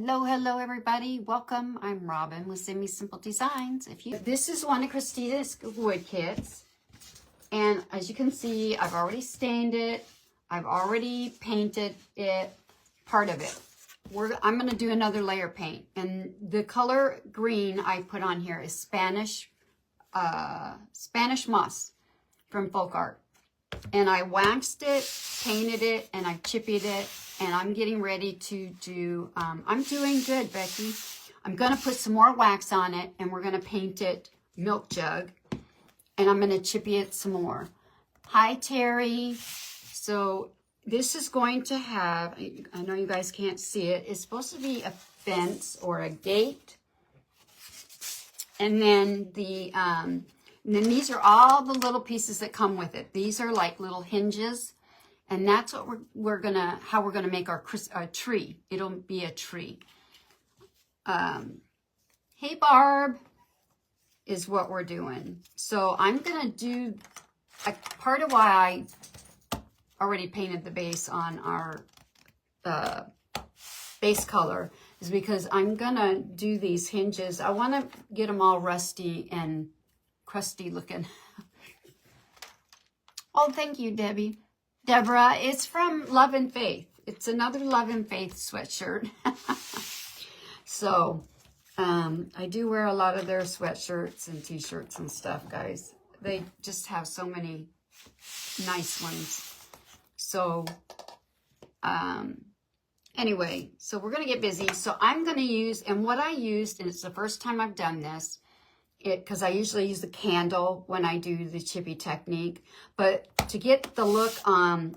Hello everybody. Welcome. I'm Robin with Semi Simple Designs. This is one of Christina's wood kits. And as you can see, I've already stained it. I've already painted it, part of it. I'm going to do another layer paint. And the color green I put on here is Spanish moss from Folk Art. And I waxed it, painted it, and I chippied it. And I'm getting ready to do, I'm doing good, Becky. I'm going to put some more wax on it, and we're going to paint it milk jug. And I'm going to chippy it some more. Hi, Terry. So this is going to have, I know you guys can't see it. It's supposed to be a fence or a gate. And then then these are all the little pieces that come with it. These are like little hinges. And that's what how we're gonna make our tree. It'll be a tree. Hey Barb, is what we're doing. So I'm gonna do part of why I already painted the base on our base color is because I'm gonna do these hinges. I want to get them all rusty and crusty looking. Oh, thank you, Deborah, it's from Love and Faith. It's another Love and Faith sweatshirt. So, I do wear a lot of their sweatshirts and t-shirts and stuff, guys. They just have so many nice ones. So, anyway, so we're going to get busy. So I'm going to use, and what I used, and it's the first time I've done this, because I usually use the candle when I do the chippy technique. But to get the look on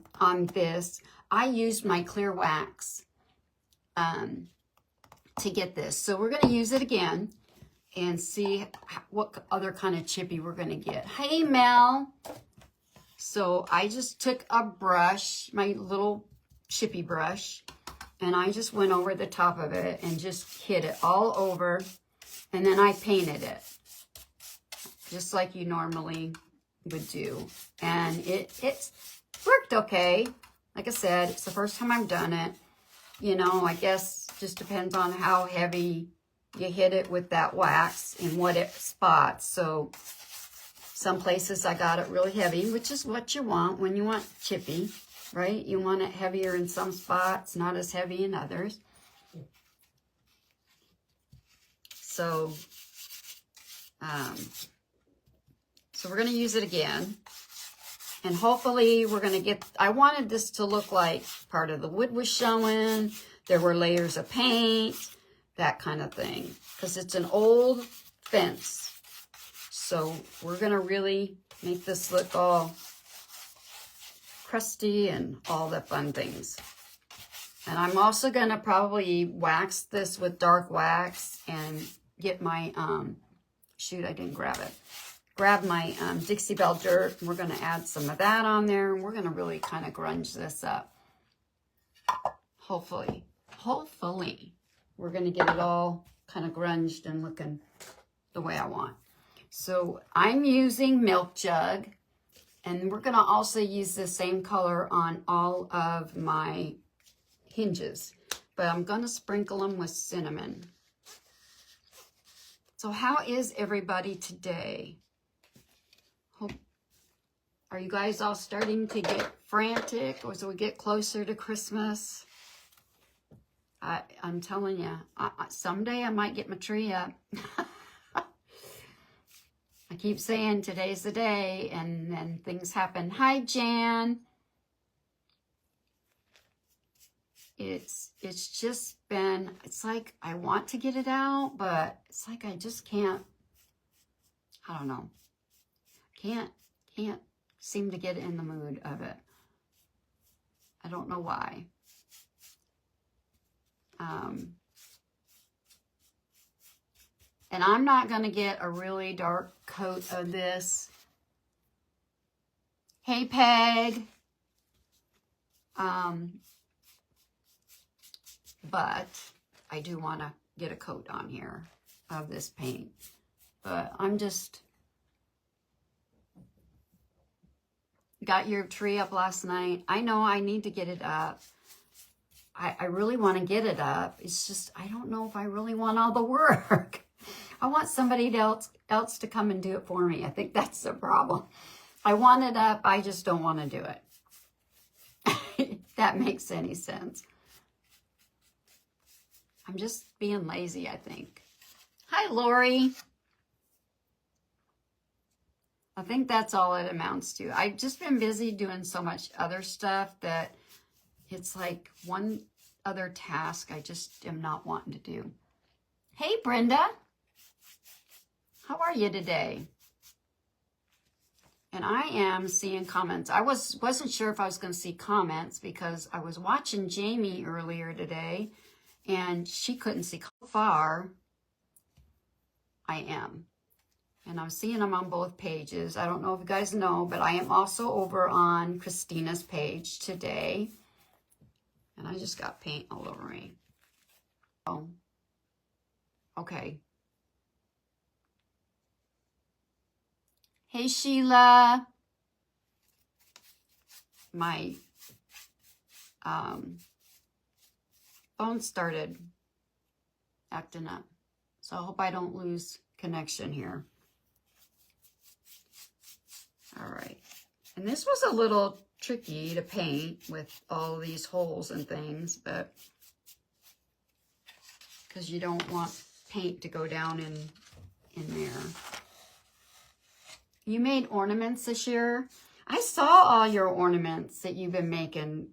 this, I used my clear wax to get this. So we're going to use it again and see what other kind of chippy we're going to get. Hey, Mel. So I just took a brush, my little chippy brush, and I just went over the top of it and just hit it all over. And then I painted it, just like you normally would do. And it worked okay. Like I said, it's the first time I've done it. You know, I guess just depends on how heavy you hit it with that wax and what it spots. So some places I got it really heavy, which is what you want when you want chippy, right? You want it heavier in some spots, not as heavy in others. So, so we're going to use it again. And hopefully we're going to get, I wanted this to look like part of the wood was showing. There were layers of paint, that kind of thing. Because it's an old fence. So we're going to really make this look all crusty and all the fun things. And I'm also going to probably wax this with dark wax and get my, shoot, I didn't grab it. Grab my Dixie Belle dirt. We're going to add some of that on there. And we're going to really kind of grunge this up. Hopefully, we're going to get it all kind of grunged and looking the way I want. So I'm using Milk Jug. And we're going to also use the same color on all of my hinges. But I'm going to sprinkle them with cinnamon. So how is everybody today? Are you guys all starting to get frantic as we get closer to Christmas? I'm telling you, someday I might get my tree up. I keep saying today's the day, and then things happen. Hi, Jan. It's just been, it's like I want to get it out, but it's like I just can't, I don't know. Can't seem to get in the mood of it. I don't know why. And I'm not going to get a really dark coat of this. Hey, Peg. But I do want to get a coat on here of this paint. But I'm just... Got your tree up last night. I know I need to get it up. I really want to get it up. It's just, I don't know if I really want all the work. I want somebody else to come and do it for me. I think that's the problem. I want it up. I just don't want to do it. If that makes any sense. I'm just being lazy, I think. Hi, Lori. I think that's all it amounts to. I've just been busy doing so much other stuff that it's like one other task I just am not wanting to do. Hey, Brenda. How are you today? And I am seeing comments. I wasn't sure if I was going to see comments because I was watching Jamie earlier today and she couldn't see how far I am. And I'm seeing them on both pages. I don't know if you guys know, but I am also over on Christina's page today. And I just got paint all over me. Oh, okay. Hey, Sheila. My phone started acting up. So I hope I don't lose connection here. All right. And this was a little tricky to paint with all these holes and things, but because you don't want paint to go down in there. You made ornaments this year? I saw all your ornaments that you've been making,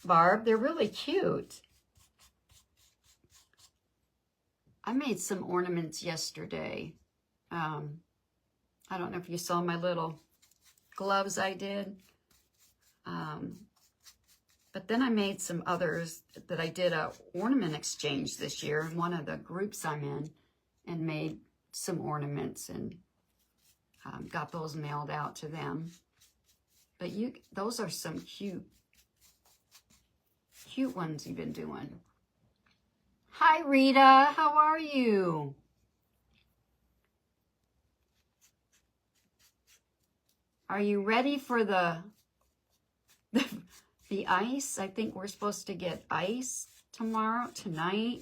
Barb. They're really cute. I made some ornaments yesterday. I don't know if you saw my little gloves I did. But then I made some others that I did a ornament exchange this year in one of the groups I'm in and made some ornaments and got those mailed out to them. But those are some cute ones you've been doing. Hi, Rita. How are you? Are you ready for the ice? I think we're supposed to get ice tonight,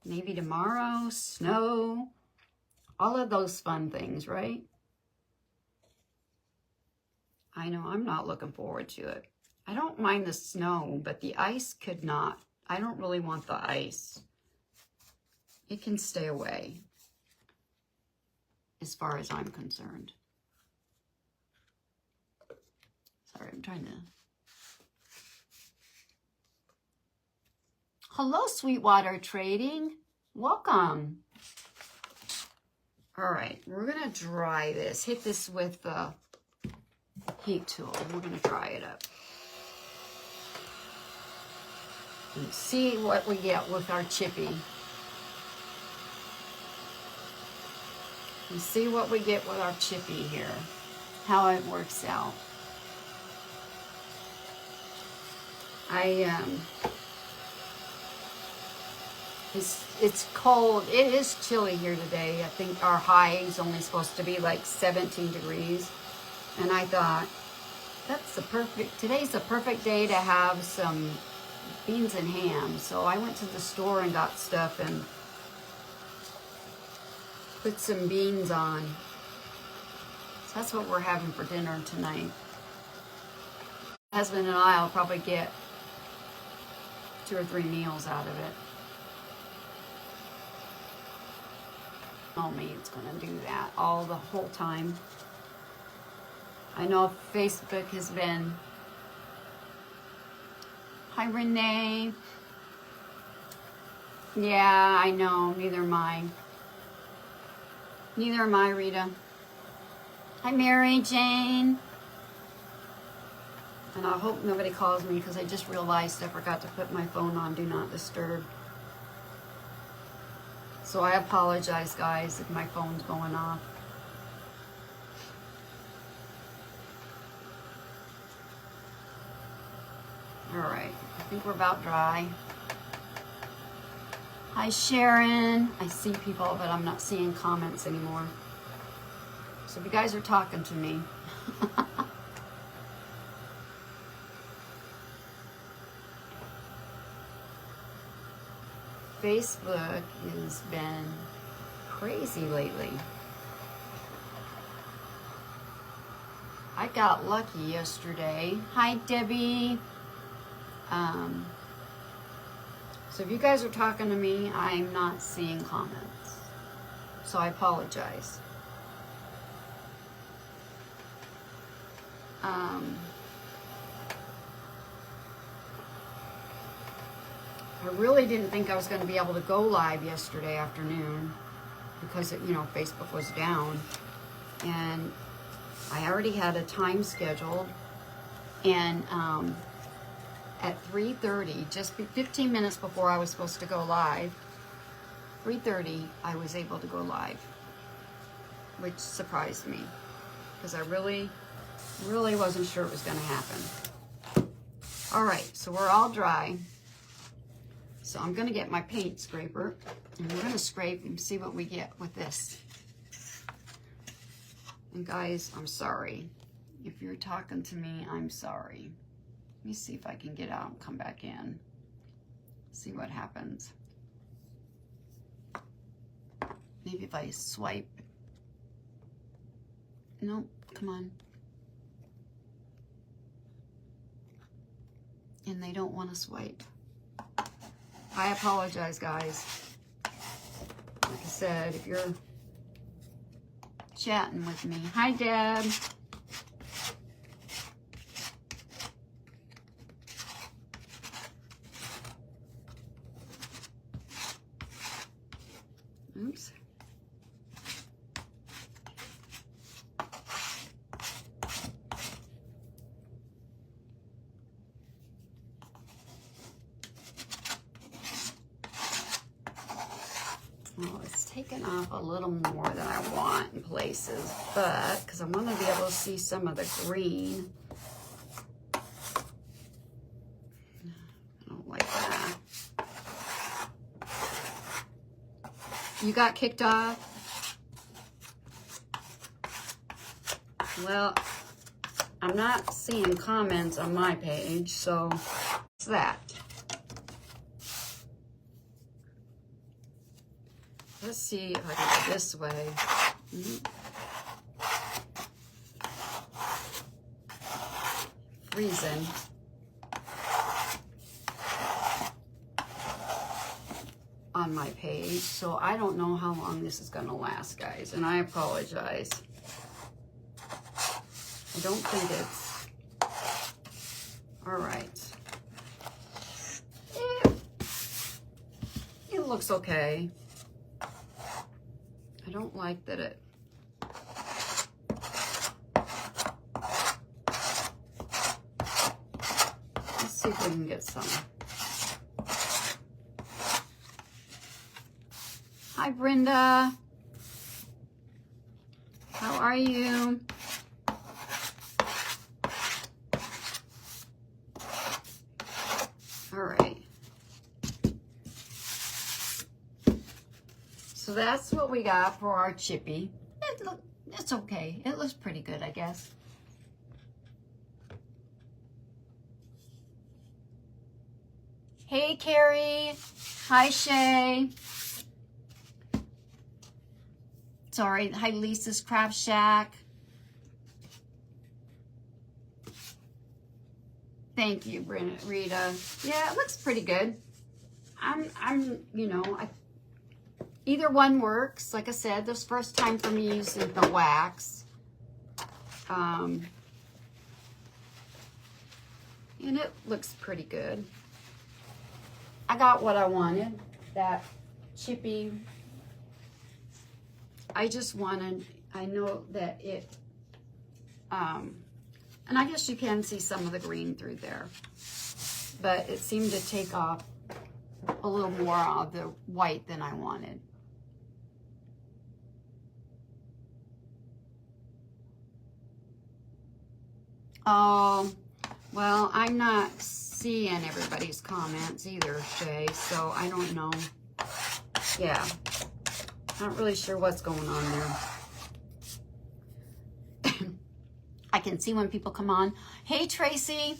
maybe tomorrow, snow, all of those fun things, right? I know I'm not looking forward to it. I don't mind the snow, but the ice could not. I don't really want the ice. It can stay away as far as I'm concerned. Sorry, I'm trying to... Hello, Sweetwater Trading. Welcome. All right, we're going to dry this. Hit this with the heat tool. We're going to dry it up. And see what we get with our chippy. And see what we get with our chippy here. How it works out. It's cold. It is chilly here today. I think our high is only supposed to be like 17 degrees. And I thought, today's the perfect day to have some beans and ham. So I went to the store and got stuff and put some beans on. So that's what we're having for dinner tonight. My husband and I will probably get 2 or 3 meals out of it. Oh, me, it's going to do that all the whole time. I know Facebook has been... Hi, Renee. Yeah, I know. Neither am I. Neither am I, Rita. Hi, Mary Jane. And I hope nobody calls me because I just realized I forgot to put my phone on Do Not Disturb. So I apologize, guys, if my phone's going off. All right, I think we're about dry. Hi, Sharon. I see people, but I'm not seeing comments anymore. So if you guys are talking to me. Facebook has been crazy lately. I got lucky yesterday. Hi, Debbie. So if you guys are talking to me, I'm not seeing comments. So I apologize. I really didn't think I was going to be able to go live yesterday afternoon because, you know, Facebook was down. And I already had a time scheduled. And at 3:30, just 15 minutes before I was supposed to go live, 3:30, I was able to go live, which surprised me because I really wasn't sure it was going to happen. All right, so we're all dry. So I'm going to get my paint scraper, and we're going to scrape and see what we get with this. And guys, I'm sorry. If you're talking to me, I'm sorry. Let me see if I can get out and come back in. See what happens. Maybe if I swipe. Nope, come on. And they don't want to swipe. I apologize, guys. Like I said, if you're chatting with me. Hi, Deb. Oops. Well, it's taken off a little more than I want in places, but because I want to be able to see some of the green. I don't like that. You got kicked off? Well, I'm not seeing comments on my page, so it's that. Let's see if I can go this way. Freezing. On my page, so I don't know how long this is gonna last, guys, and I apologize. I don't think it's all right. It looks okay. I don't like that it let's see if we can get some. Hi, Brenda. How are you? All right. So that's what we got for our chippy. It's okay. It looks pretty good, I guess. Hey, Carrie. Hi, Shay. Sorry. Hi, Lisa's Craft Shack. Thank you, Rita. Yeah, it looks pretty good. You know, either one works. Like I said, this first time for me using the wax. And it looks pretty good. I got what I wanted. That chippy. I just wanted, I know that it, and I guess you can see some of the green through there, but it seemed to take off a little more of the white than I wanted. Oh, well, I'm not seeing everybody's comments either, Shay, so I don't know. Yeah, not really sure what's going on there. I can see when people come on. Hey, Tracy.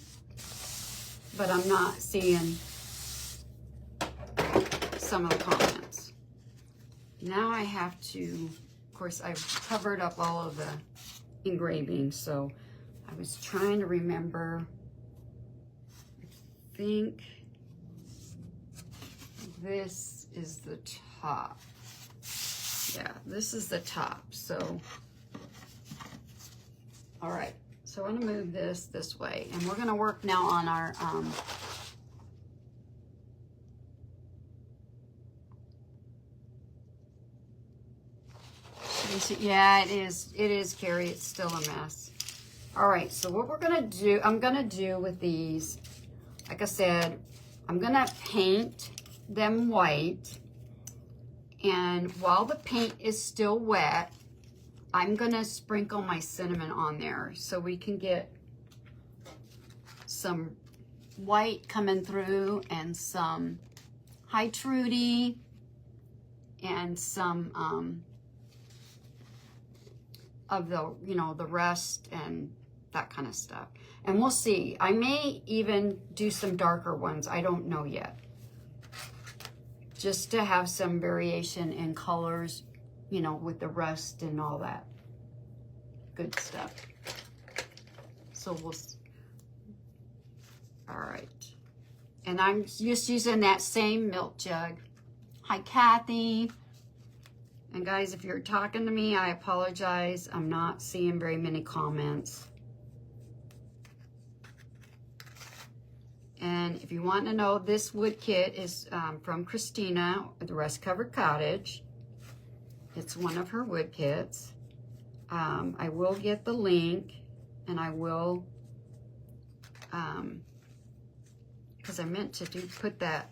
But I'm not seeing some of the comments. Now I have to, of course, I've covered up all of the engravings, so I was trying to remember. I think this is the top. Yeah, this is the top. So, all right. So I'm going to move this way, and we're going to work now on our yeah, it is, Carrie. It's still a mess. All right, so what we're gonna do, I'm gonna do with these, like I said, I'm gonna paint them white, and while the paint is still wet, I'm gonna sprinkle my cinnamon on there so we can get some white coming through and some high Trudy and some of the, you know, the rest and that kind of stuff. And we'll see. I may even do some darker ones. I don't know yet. Just to have some variation in colors, you know, with the rust and all that good stuff. So we'll, all right. And I'm just using that same milk jug. Hi, Kathy. And guys, if you're talking to me, I apologize. I'm not seeing very many comments. And if you want to know, this wood kit is from Christina, the Rust Covered Cottage. It's one of her wood kits. I will get the link, and I will, because I meant to put that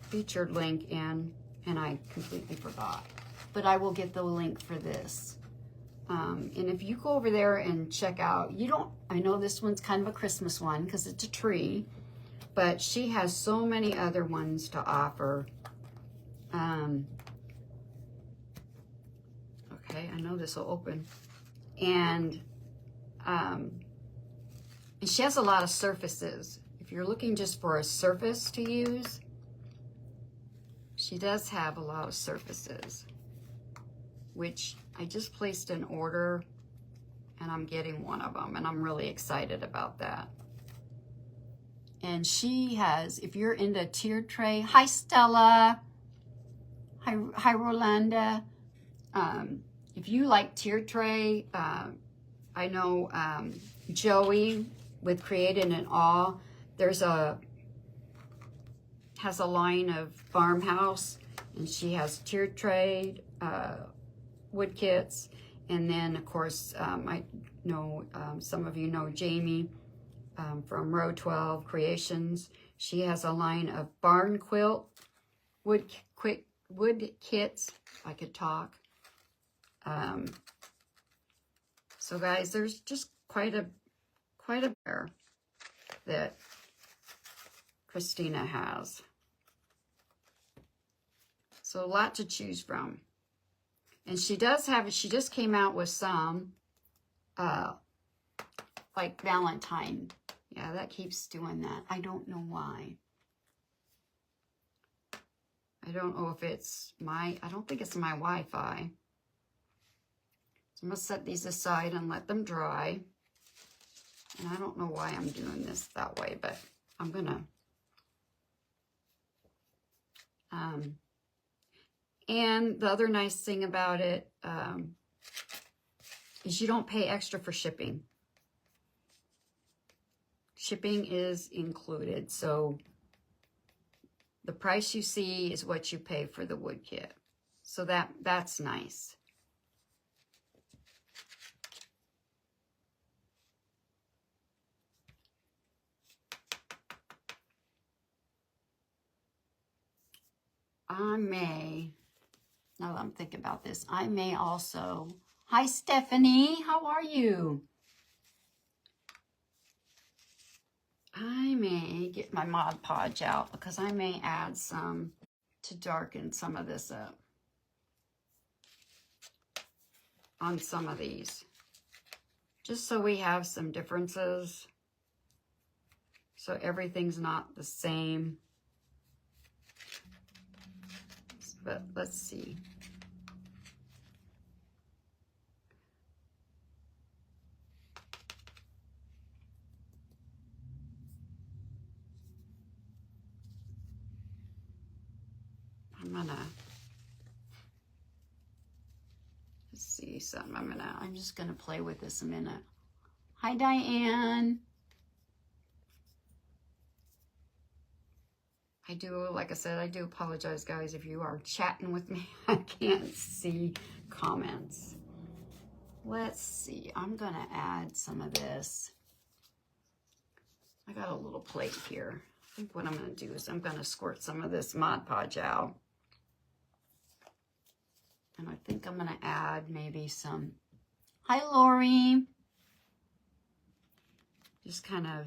featured link in, and I completely forgot. But I will get the link for this. And if you go over there and check out, I know this one's kind of a Christmas one because it's a tree, but she has so many other ones to offer. Okay, I know this will open. And she has a lot of surfaces. If you're looking just for a surface to use, she does have a lot of surfaces, which I just placed an order, and I'm getting one of them, and I'm really excited about that. And she has, if you're into tiered tray, hi Stella, hi Rolanda. If you like tiered tray, I know Joey with Created in Awe, has a line of farmhouse, and she has tiered tray wood kits. And then of course I know some of you know Jamie from Row 12 Creations. She has a line of barn quilt wood kits. If I could talk. So guys, there's just quite a pair that Christina has. So a lot to choose from. And she does have, she just came out with some, like Valentine. Yeah, that keeps doing that. I don't know why. I don't know if it's I don't think it's my Wi-Fi. So I'm going to set these aside and let them dry. And I don't know why I'm doing this that way, but I'm going to. And the other nice thing about it is you don't pay extra for shipping. Shipping is included, so the price you see is what you pay for the wood kit. So that's nice. I may, now that I'm thinking about this, I may also, hi Stephanie, how are you? I may get my Mod Podge out because I may add some to darken some of this up on some of these. Just so we have some differences. So everything's not the same. but let's see. I'm gonna see something. I'm just gonna play with this a minute. Hi, Diane. Like I said, I do apologize, guys, if you are chatting with me. I can't see comments. Let's see. I'm gonna add some of this. I got a little plate here. I think what I'm gonna do is I'm gonna squirt some of this Mod Podge out. And I think I'm gonna add maybe some, hi Lori. Just kind of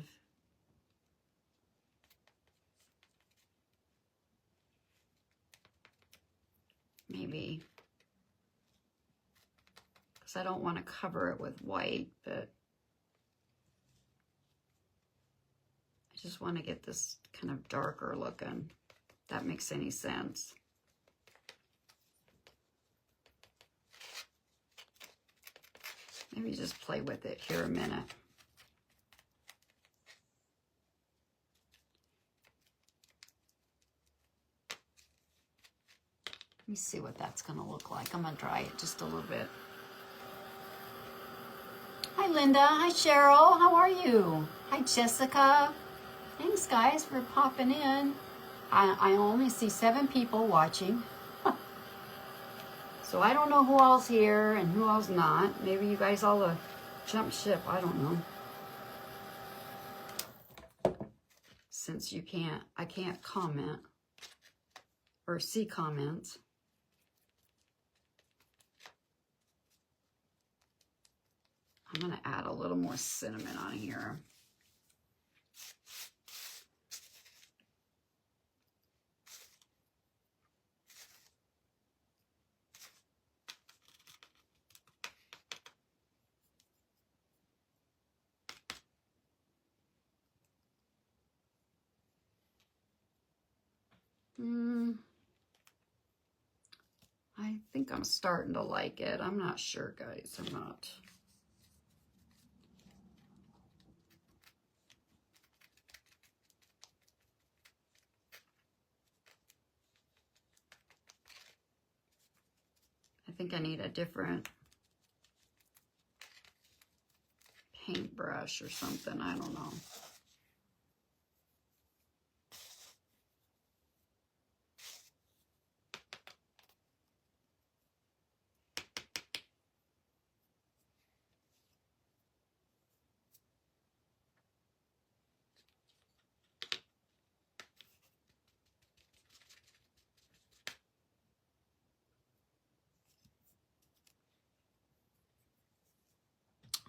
maybe, because I don't want to cover it with white, but I just want to get this kind of darker looking, if that makes any sense. Maybe just play with it here a minute. Let me see what that's going to look like. I'm going to dry it just a little bit. Hi, Linda. Hi, Cheryl. How are you? Hi, Jessica. Thanks, guys, for popping in. I only see 7 people watching. So I don't know who all's here and who all's not. Maybe you guys all jump ship. I don't know. Since I can't comment or see comments. I'm going to add a little more cinnamon on here. I think I'm starting to like it. I'm not sure, guys. I'm not. I think I need a different paintbrush or something. I don't know.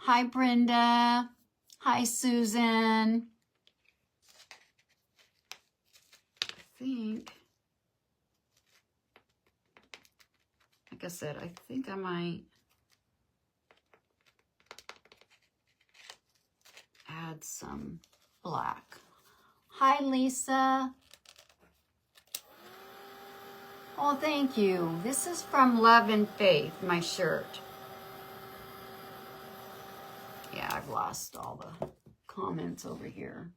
Hi, Brenda. Hi, Susan. I think, like I said, I think I might add some black. Hi, Lisa. Oh, thank you. This is from Love and Faith, my shirt. Yeah, I've lost all the comments over here.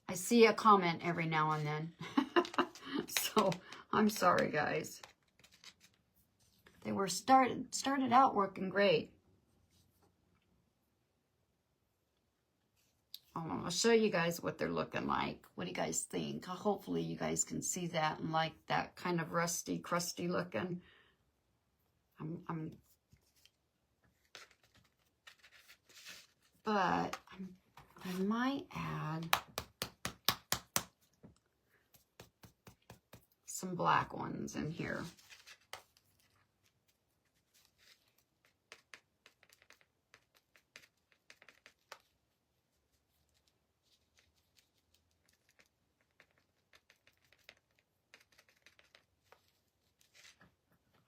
I see a comment every now and then. So I'm sorry, guys. They were started out working great. I'll show you guys what they're looking like. What do you guys think? Hopefully you guys can see that and like that kind of rusty, crusty looking. But I might add some black ones in here.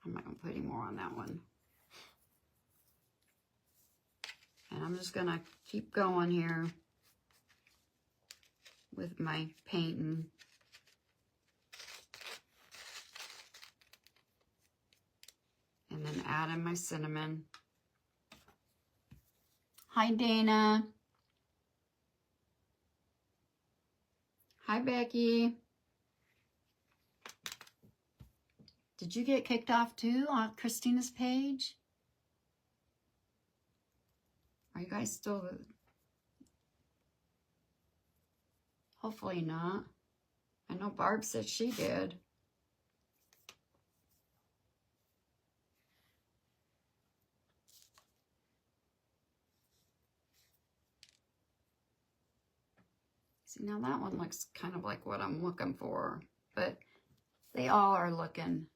I'm not going to put any more on that one. And I'm just going to keep going here. with my painting. And then add in my cinnamon. Hi, Dana. Hi, Becky. Did you get kicked off too on Christina's page? Are you guys still... Hopefully not. I know Barb said she did. See, now that one looks kind of like what I'm looking for, but they all are looking.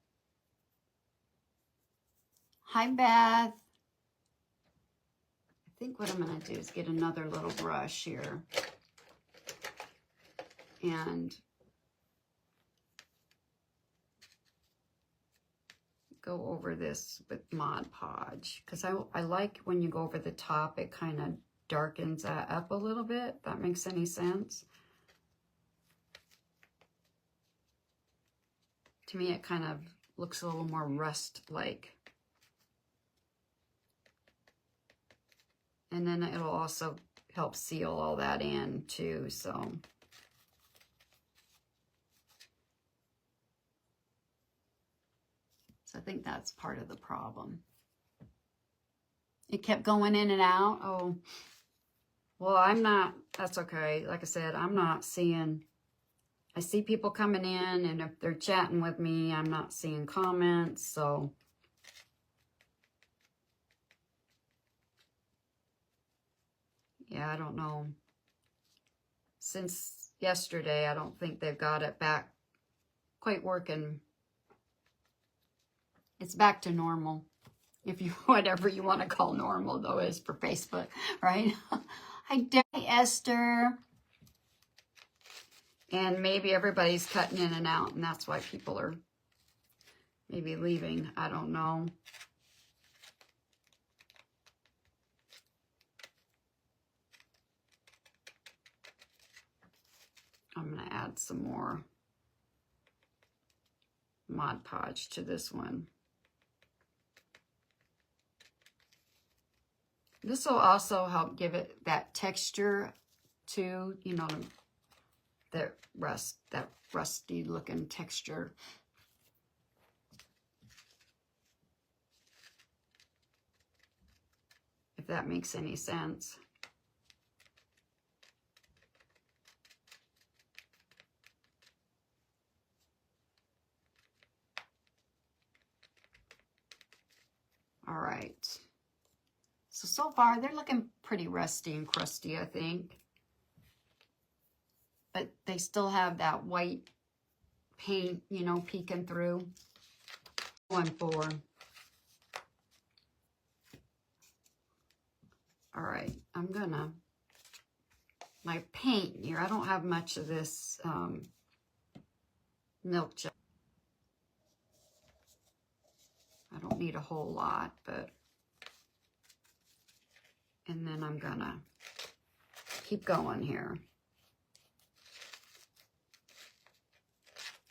Hi, Beth. I think what I'm going to do is get another little brush here and go over this with Mod Podge, because I like when you go over the top, it kind of darkens that up a little bit, if that makes any sense. To me, it kind of looks a little more rust-like. And then it'll also help seal all that in too, so. So I think that's part of the problem. It kept going in and out. Oh, well, I'm not, that's okay. Like I said, I'm not seeing, I see people coming in, and if they're chatting with me, I'm not seeing comments, so. Yeah, I don't know. Since yesterday, I don't think they've got it back quite working. It's back to normal. If you, whatever you want to call normal, though, is for Facebook, right? Hi, Esther. And maybe everybody's cutting in and out, and that's why people are maybe leaving. I don't know. I'm going to add some more Mod Podge to this one. This will also help give it that texture to, you know, that rusty looking texture. If that makes any sense. All right. So far, they're looking pretty rusty and crusty, I think. But they still have that white paint, you know, peeking through. 1-4. All right, I'm gonna, my paint here, I don't have much of this milk gel. I don't need a whole lot, but, and then I'm gonna keep going here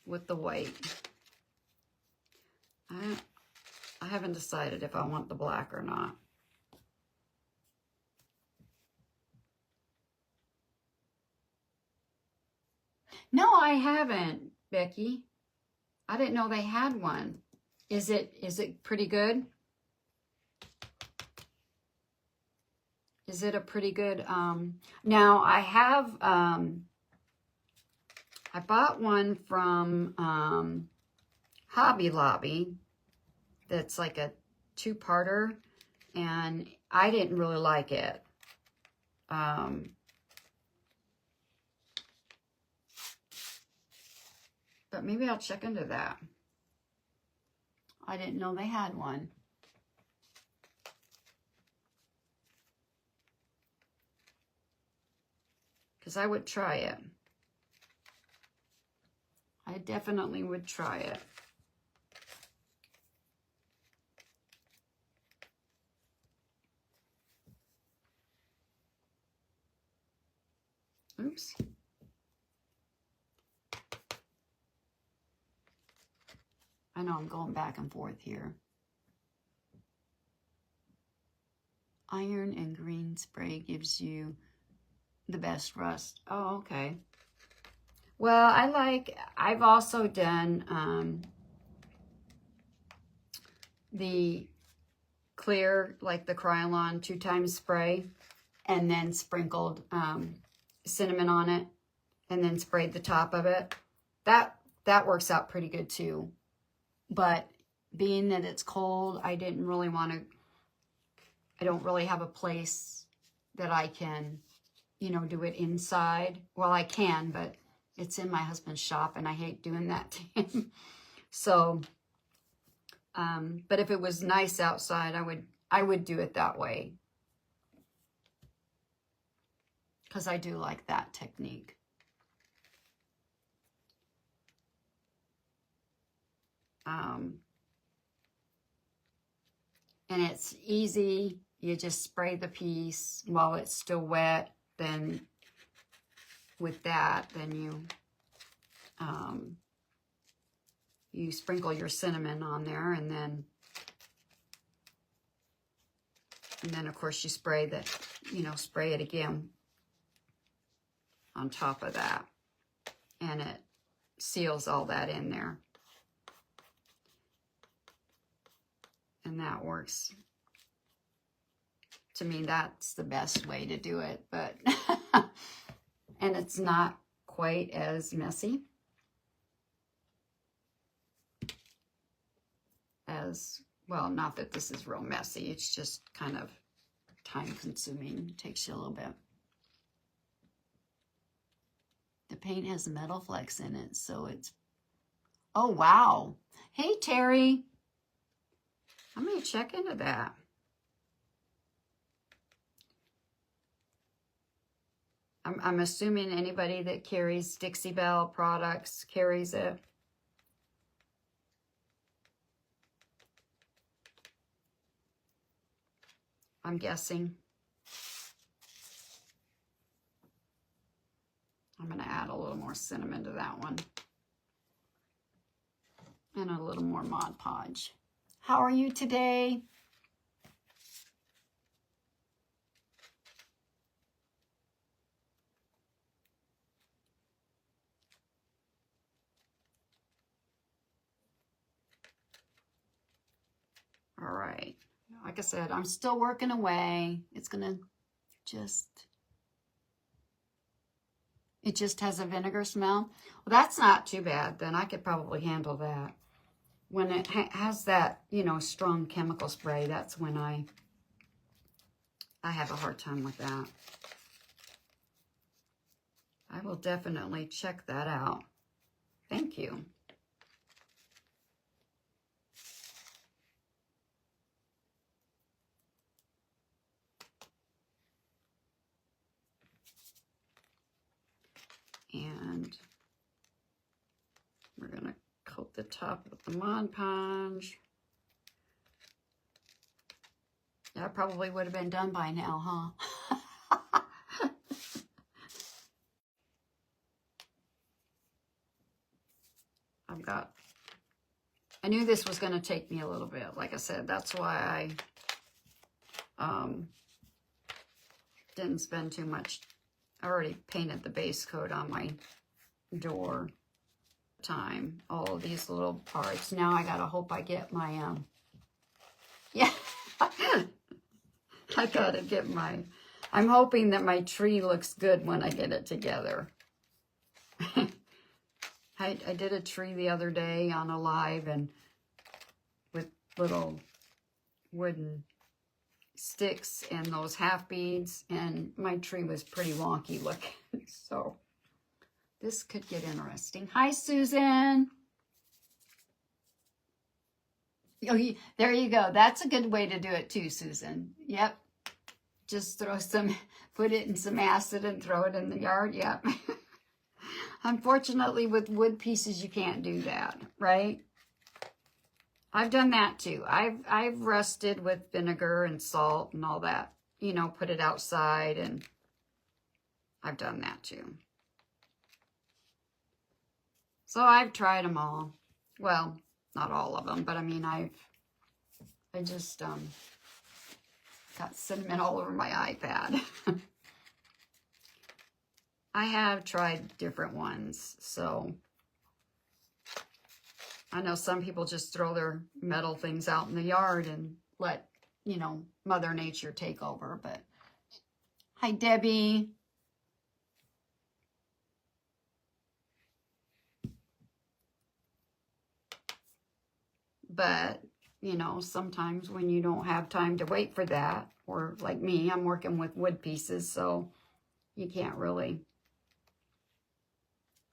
with the white. I haven't decided if I want the black or not. No, I haven't, Becky. I didn't know they had one. Is it pretty good? Is it a pretty good, now I have, I bought one from Hobby Lobby that's like a 2-parter, and I didn't really like it. But maybe I'll check into that. I didn't know they had one. Because I would try it. I definitely would try it. Oops. I know I'm going back and forth here. Iron and green spray gives you the best rust. Oh, okay. Well, I've also done the clear, like the Krylon 2-time spray, and then sprinkled cinnamon on it, and then sprayed the top of it. That works out pretty good too. But being that it's cold, I didn't really want to, I don't really have a place that I can, you know, do it inside. Well, I can, but it's in my husband's shop, and I hate doing that to him. So, but if it was nice outside, I would do it that way, because I do like that technique. And it's easy. You just spray the piece while it's still wet. Then with that, then you sprinkle your cinnamon on there, and then of course you spray spray it again on top of that, and it seals all that in there. And that works. To me, that's the best way to do it, but and it's not quite as messy as, well, not that this is real messy, it's just kind of time consuming. It takes you a little bit. The paint has metal flecks in it, so it's, oh wow. Hey Terry, I'm gonna check into that. I'm assuming anybody that carries Dixie Belle products carries it. I'm guessing. I'm going to add a little more cinnamon to that one. And a little more Mod Podge. How are you today? All right. Like I said, I'm still working away. It's going to just... It just has a vinegar smell. Well, that's not too bad. Then I could probably handle that. When it has that, you know, strong chemical spray, that's when I have a hard time with that. I will definitely check that out. Thank you. And we're going to coat the top with the Mod Podge. That probably would have been done by now, huh? I knew this was going to take me a little bit. Like I said, that's why I didn't spend too much. I already painted the base coat on my door. All of these little parts. Now I gotta hope I get my yeah. I gotta get my, I'm hoping that my tree looks good when I get it together. I did a tree the other day on a live, and with little wooden sticks and those half beads, and my tree was pretty wonky looking. So this could get interesting. Hi, Susan. Oh, there you go. That's a good way to do it too, Susan. Yep. Just throw some, put it in some acid and throw it in the yard. Yep. Unfortunately, with wood pieces, you can't do that, right? I've done that too. I've rusted with vinegar and salt and all that. You know, put it outside, and I've done that too. So I've tried them all. Well, not all of them, but I mean, I just got cinnamon all over my iPad. I have tried different ones, so I know some people just throw their metal things out in the yard and let, you know, Mother Nature take over, but hi, Debbie. But, you know, sometimes when you don't have time to wait for that, or like me, I'm working with wood pieces, so you can't really,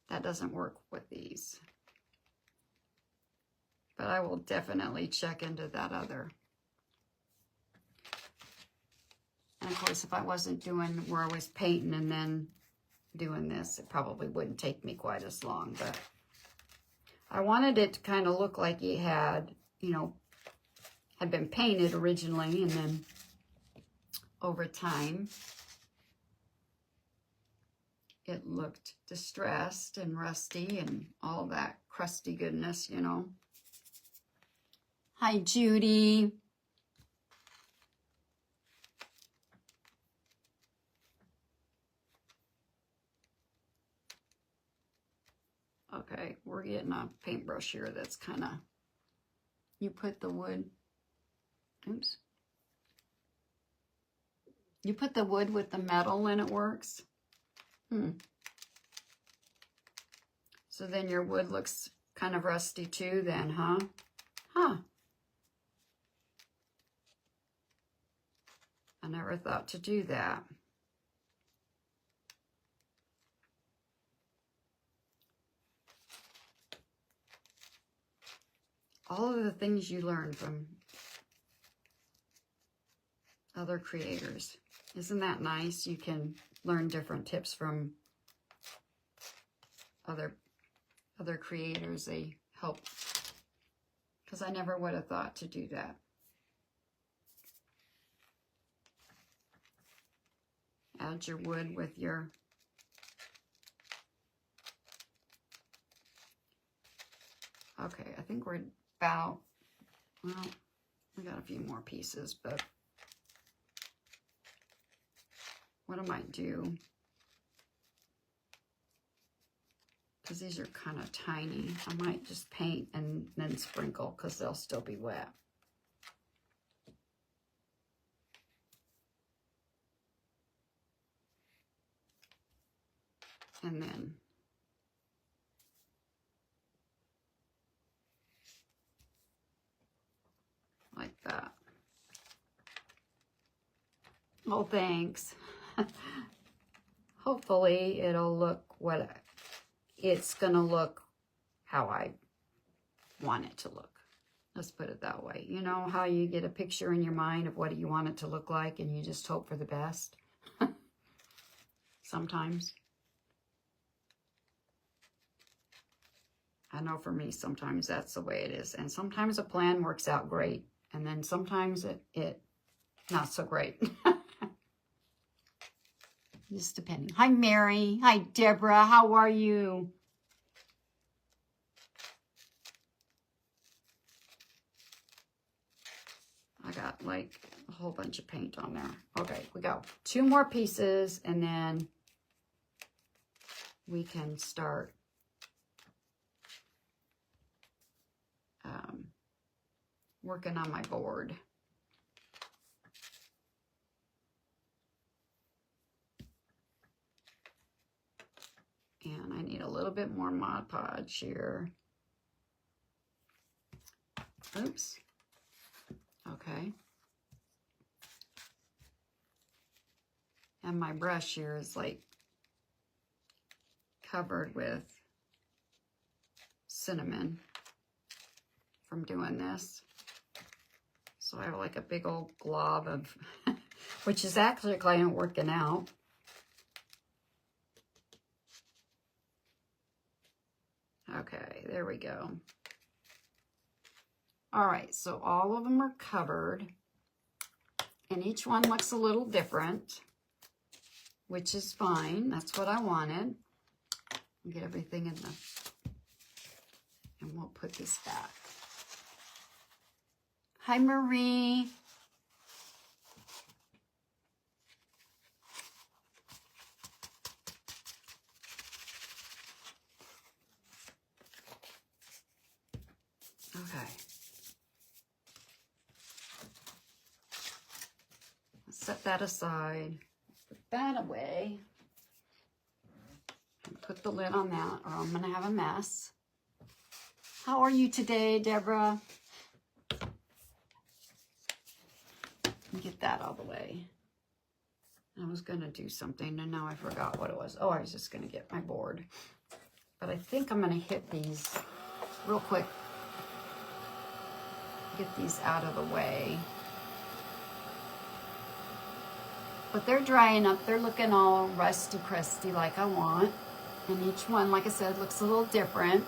that doesn't work with these. But I will definitely check into that other. And of course, if I wasn't doing where I was painting and then doing this, it probably wouldn't take me quite as long. But I wanted it to kind of look like it had, you know, had been painted originally, and then over time, it looked distressed and rusty and all that crusty goodness, you know. Hi, Judy. Okay, we're getting a paintbrush here that's kind of, you put the wood, oops. You put the wood with the metal and it works? So then your wood looks kind of rusty too then, huh? Huh. I never thought to do that. All of the things you learn from other creators. Isn't that nice? You can learn different tips from other creators. They help. Because I never would have thought to do that. Add your wood with your okay, I think we're about, well, we got a few more pieces, but what I might do, because these are kind of tiny, I might just paint and then sprinkle because they'll still be wet. And then like that. Oh, thanks. Hopefully it'll look what it's going to look how I want it to look. Let's put it that way. You know how you get a picture in your mind of what you want it to look like and you just hope for the best? Sometimes. I know for me, sometimes that's the way it is. And sometimes a plan works out great. And then sometimes it not so great. Just depending. Hi, Mary. Hi, Deborah. How are you? I got like a whole bunch of paint on there. Okay, we got 2 more pieces and then we can start working on my board. And I need a little bit more Mod Podge here. Oops. Okay. And my brush here is like covered with cinnamon from doing this. So I have like a big old glob of, which is actually kind of working out. Okay, there we go. All right, so all of them are covered. And each one looks a little different, which is fine. That's what I wanted. Get everything in the, and we'll put this back. Hi, Marie. Okay. Let's set that aside. Put that away. And put the lid on that, or I'm going to have a mess. How are you today, Deborah? Get that out of the way. I was going to do something, and now I forgot what it was. Oh, I was just going to get my board. But I think I'm going to hit these real quick. Get these out of the way. But they're drying up. They're looking all rusty, crusty like I want. And each one, like I said, looks a little different.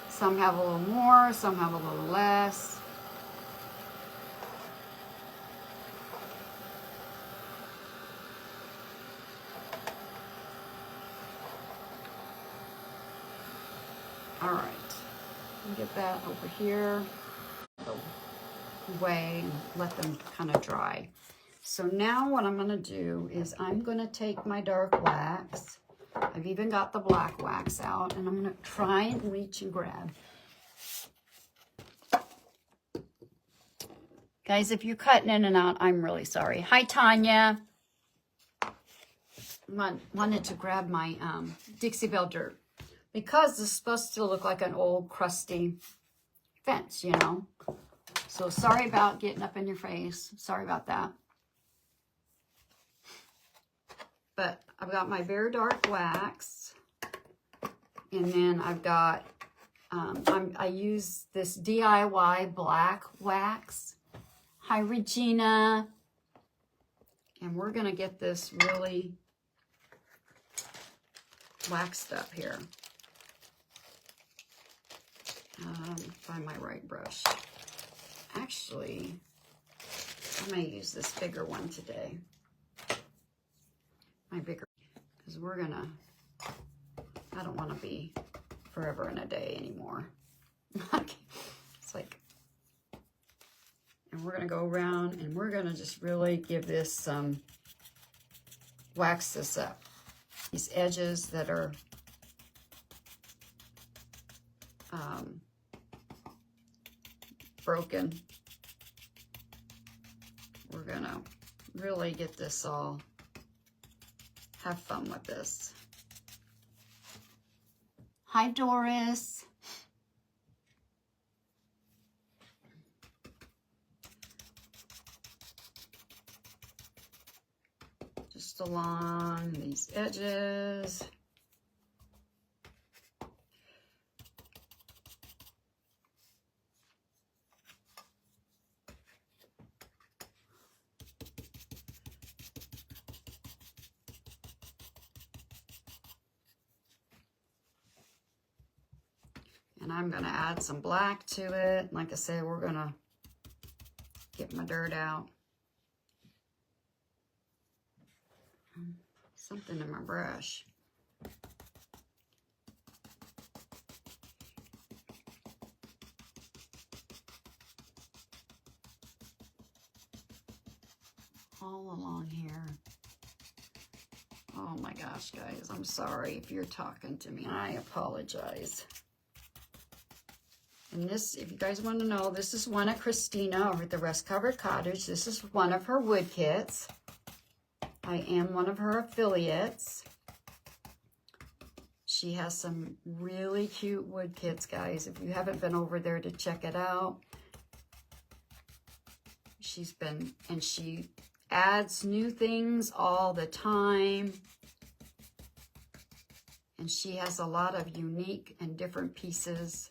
Some have a little more, some have a little less. All right, get that over here away and let them kind of dry. So now what I'm going to do is I'm going to take my dark wax. I've even got the black wax out, and I'm going to try and reach and grab. Guys, if you're cutting in and out, I'm really sorry. Hi, Tanya. Wanted to grab my Dixie Belle dirt because this is supposed to look like an old crusty fence, you know. So sorry about getting up in your face. Sorry about that. But I've got my very dark wax, and then I've got, I use this DIY black wax. Hi, Regina. And we're going to get this really waxed up here. Find my right brush. Actually, I may use this bigger one today. My bigger, because we're gonna, I don't want to be forever and a day anymore. It's like, and we're gonna go around and we're gonna just really give this some, wax this up. These edges that are broken, we're gonna really get this all, have fun with this. Hi, Doris. Just along these edges. And I'm going to add some black to it. Like I said, we're going to get my dirt out. Something in my brush. All along here. Oh my gosh, guys, I'm sorry if you're talking to me. I apologize. And this, if you guys want to know, this is one of Christina over at the Rust Covered Cottage. This is one of her wood kits. I am one of her affiliates. She has some really cute wood kits, guys. If you haven't been over there to check it out, she's been, and she adds new things all the time. And she has a lot of unique and different pieces.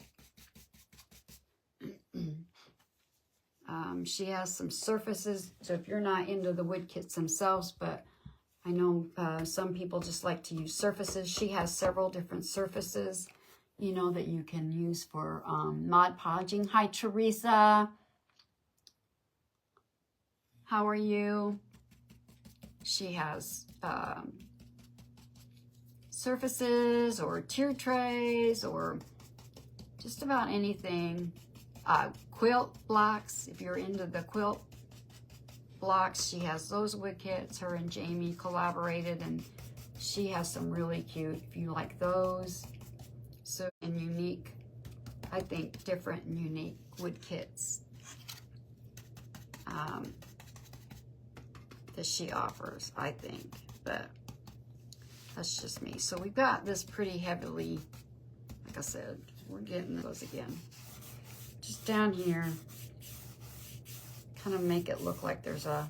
She has some surfaces, so if you're not into the wood kits themselves, but I know some people just like to use surfaces. She has several different surfaces, you know, that you can use for Mod Podging. Hi, Teresa. How are you? She has surfaces or tier trays or just about anything. Quilt blocks, if you're into the quilt blocks, she has those wood kits. Her and Jamie collaborated, and she has some really cute, if you like those. So, and unique, I think different and unique wood kits that she offers, I think, but that's just me. So we've got this pretty heavily, like I said, we're getting those again. Just down here, kind of make it look like there's a,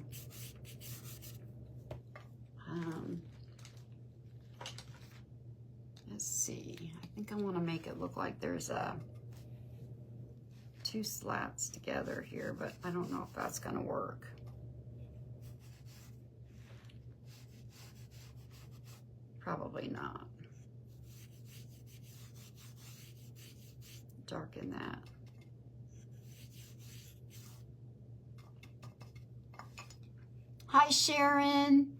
let's see, I think I want to make it look like there's a two slats together here, but I don't know if that's going to work. Probably not. Darken that. Hi, Sharon.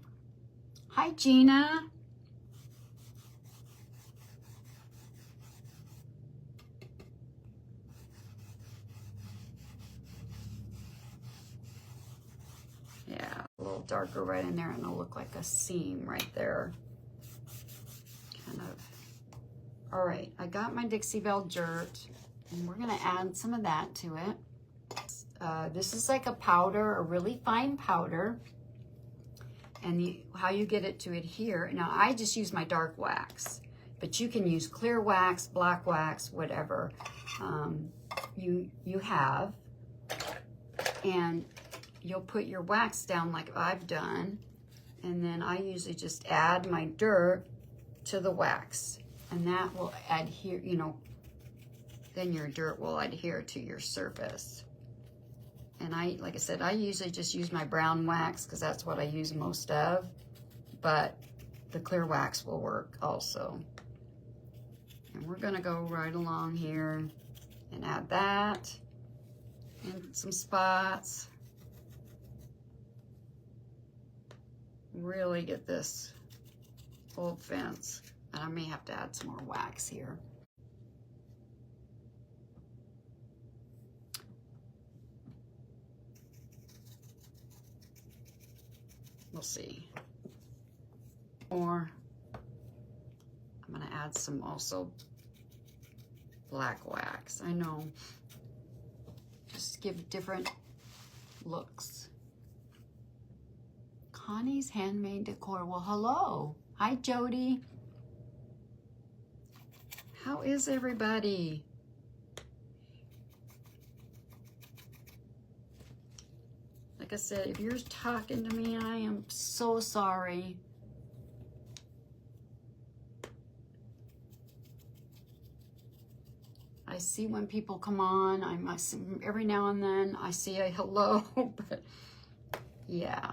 Hi, Gina. Yeah, a little darker right in there, and it'll look like a seam right there. Kind of. All right, I got my Dixie Belle dirt, and we're gonna add some of that to it. This is like a powder, a really fine powder. And how you get it to adhere. Now, I just use my dark wax, but you can use clear wax, black wax, whatever you have. And you'll put your wax down like I've done. And then I usually just add my dirt to the wax. And that will adhere, you know, then your dirt will adhere to your surface. And like I said, I usually just use my brown wax because that's what I use most of, but the clear wax will work also. And we're gonna go right along here and add that in some spots. Really get this old fence. And I may have to add some more wax here. We'll see. Or I'm gonna add some also black wax. I know, just to give different looks. Connie's Handmade Decor. Well, hello. Hi, Jody. How is everybody? Like I said, if you're talking to me, I am so sorry. I see when people come on, I must, every now and then I see a hello, but yeah.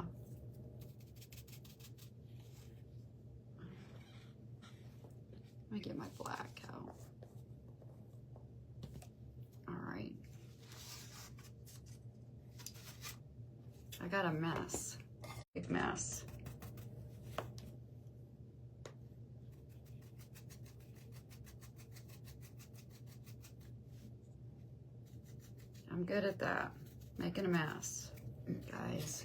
Let me get my black out. All right. I got a mess, big mess. I'm good at that, making a mess, guys.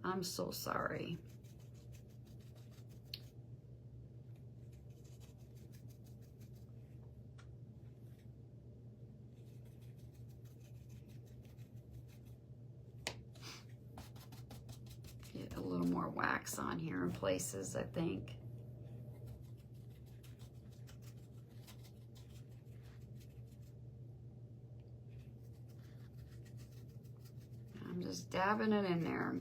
I'm so sorry. Get a little more wax on here in places, I think. I'm just dabbing it in there,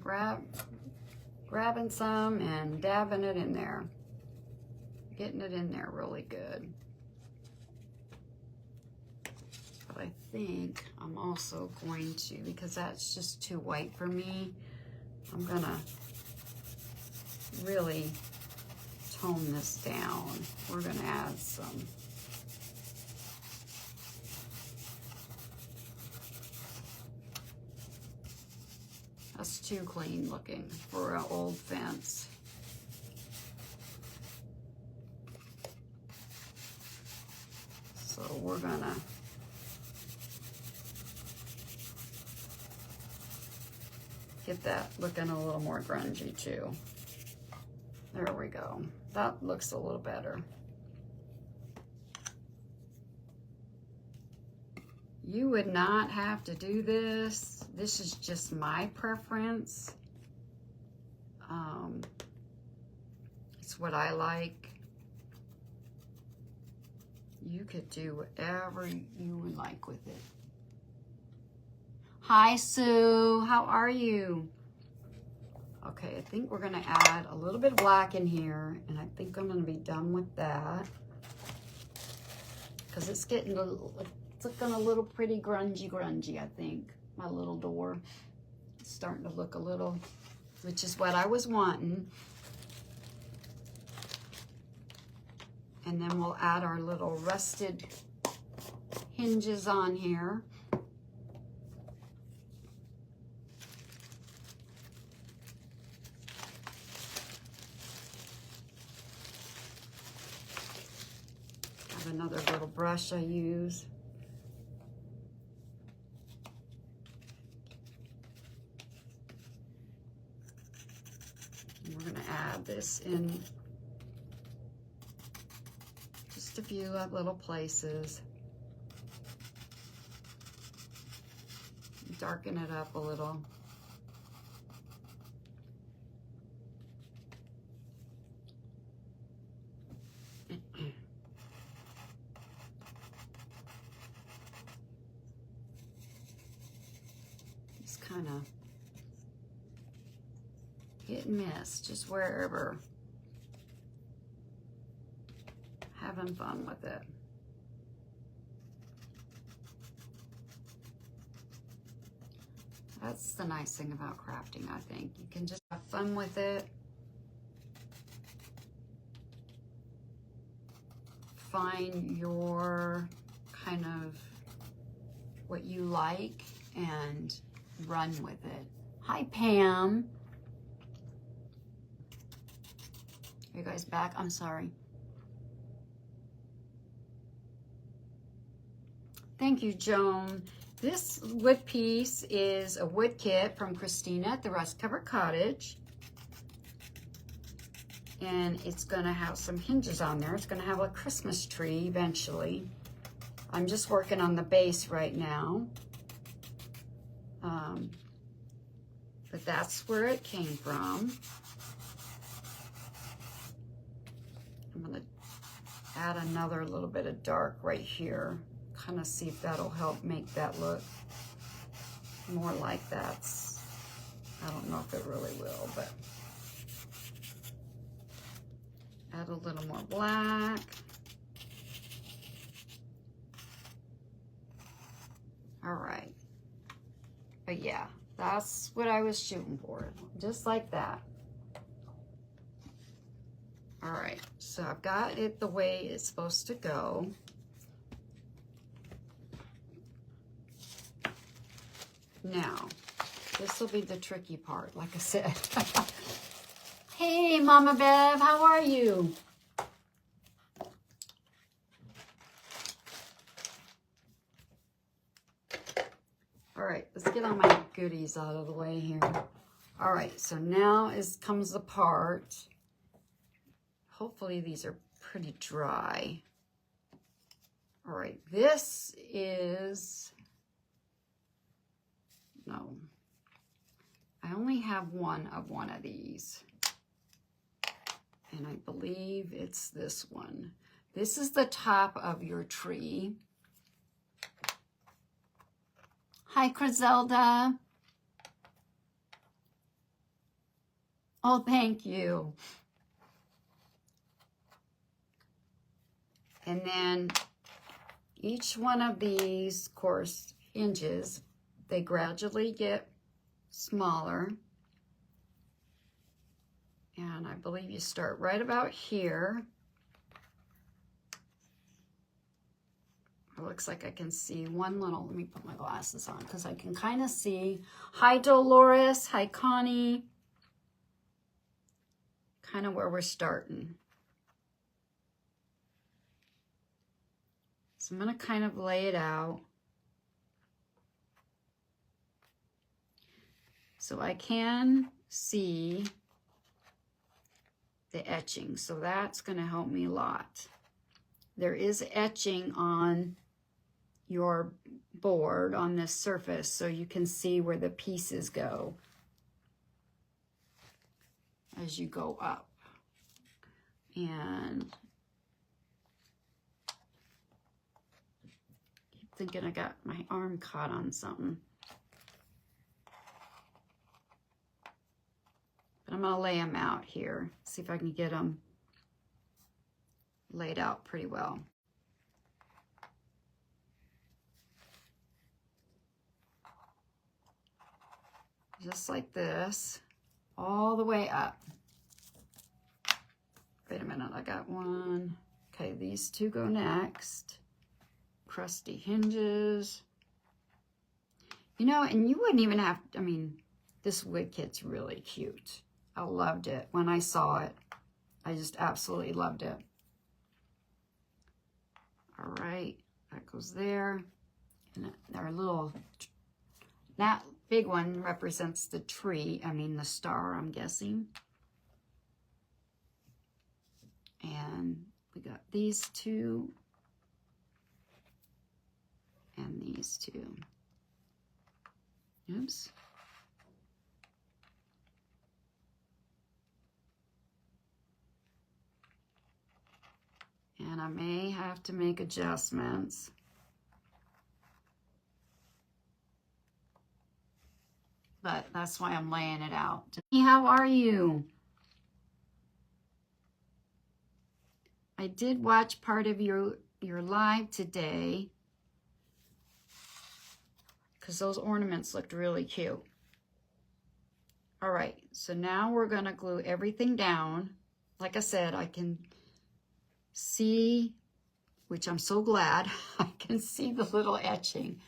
grabbing some and dabbing it in there. Getting it in there really good. But I think I'm also going to, because that's just too white for me, I'm gonna really tone this down. We're gonna add some that's too clean looking for an old fence. we're gonna get that looking a little more grungy too. There we go. That looks a little better. You would not have to do this. This is just my preference. It's what I like. You could do whatever you would like with it. Hi, Sue. How are you? Okay, I think we're going to add a little bit of black in here, and I think I'm going to be done with that because it's getting it's looking a little pretty grungy, I think. My little door is starting to look a little, which is what I was wanting. And then we'll add our little rusted hinges on here. Have another little brush I use. And we're going to add this in just a few little places. Darken it up a little. Just kind of hit and miss, just wherever. Having fun with it. That's the nice thing about crafting, I think. You can just have fun with it. Find your kind of what you like and run with it. Hi, Pam. Are you guys back? I'm sorry. Thank you, Joan. This wood piece is a wood kit from Christina at the Rust Covered Cottage. And it's gonna have some hinges on there. It's gonna have a Christmas tree eventually. I'm just working on the base right now. But that's where it came from. I'm gonna add another little bit of dark right here. Kind of see if that'll help make that look more like that's, I don't know if it really will, but add a little more black. All right. But yeah, that's what I was shooting for, just like that. All right, so I've got it the way it's supposed to go. Now, this will be the tricky part, like I said. Hey, Mama Bev, how are you? All right, let's get all my goodies out of the way here. All right, so now comes the part. Hopefully these are pretty dry. All right, this is, no, I only have one of these. And I believe it's this one. This is the top of your tree. Hi, Criselda. Oh, thank you. And then each one of these, of course, hinges, they gradually get smaller. And I believe you start right about here. It looks like I can see one little, let me put my glasses on because I can kind of see. Hi, Dolores. Hi, Connie. Kind of where we're starting. So I'm going to kind of lay it out. So I can see the etching. So that's going to help me a lot. There is etching on your board on this surface, so you can see where the pieces go as you go up. And I keep thinking I got my arm caught on something. But I'm going to lay them out here, see if I can get them laid out pretty well. Just like this, all the way up. Wait a minute, I got one. Okay, these two go next. Crusty hinges. You know, and you wouldn't even have, I mean, this wood kit's really cute. I loved it. When I saw it, I just absolutely loved it. All right, that goes there. And our little, that big one represents the tree, I mean the star, I'm guessing. And we got these two and these two. Oops. And I may have to make adjustments. But that's why I'm laying it out. How are you? I did watch part of your live today because those ornaments looked really cute. All right, so now we're gonna glue everything down. Like I said, I can see, which I'm so glad, I can see the little etching.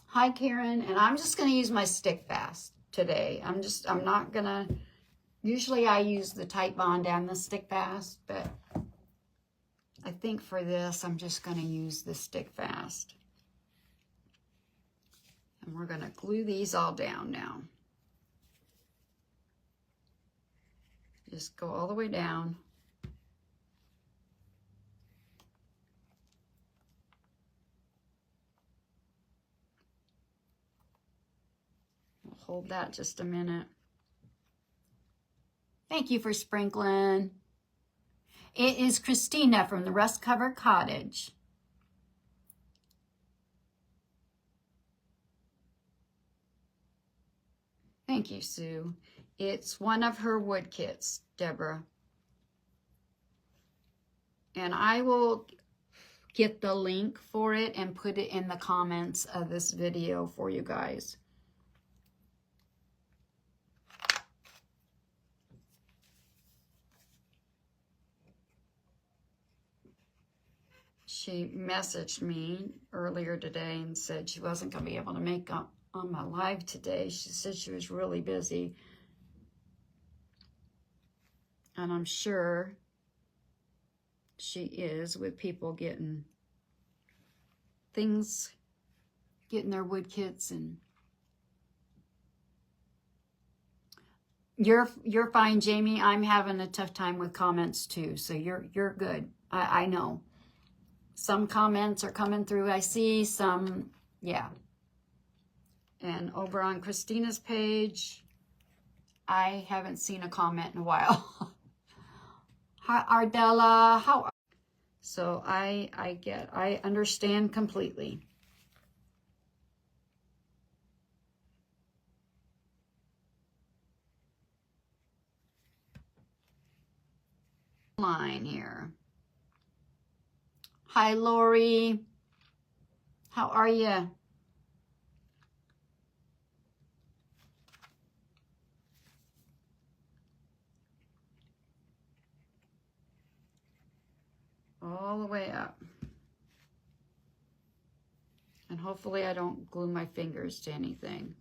Hi, Karen, and I'm just going to use my stick fast today. I'm not going to, usually I use the Tight Bond and the stick fast, but I think for this, I'm just going to use the stick fast. And we're going to glue these all down now. Just go all the way down. Hold that just a minute. Thank you for sprinkling. It is Christina from the Rust Covered Cottage. Thank you, Sue. It's one of her wood kits, Deborah. And I will get the link for it and put it in the comments of this video for you guys. She messaged me earlier today and said she wasn't going to be able to make on my live today. She said she was really busy. And I'm sure she is, with people getting things, getting their wood kits. And you're fine, Jamie. I'm having a tough time with comments too, so you're good. I know. Some comments are coming through. I see some, yeah. And over on Christina's page, I haven't seen a comment in a while. Hi, Ardella. How? So I understand completely. Line here. Hi, Lori. How are you? All the way up. And hopefully I don't glue my fingers to anything.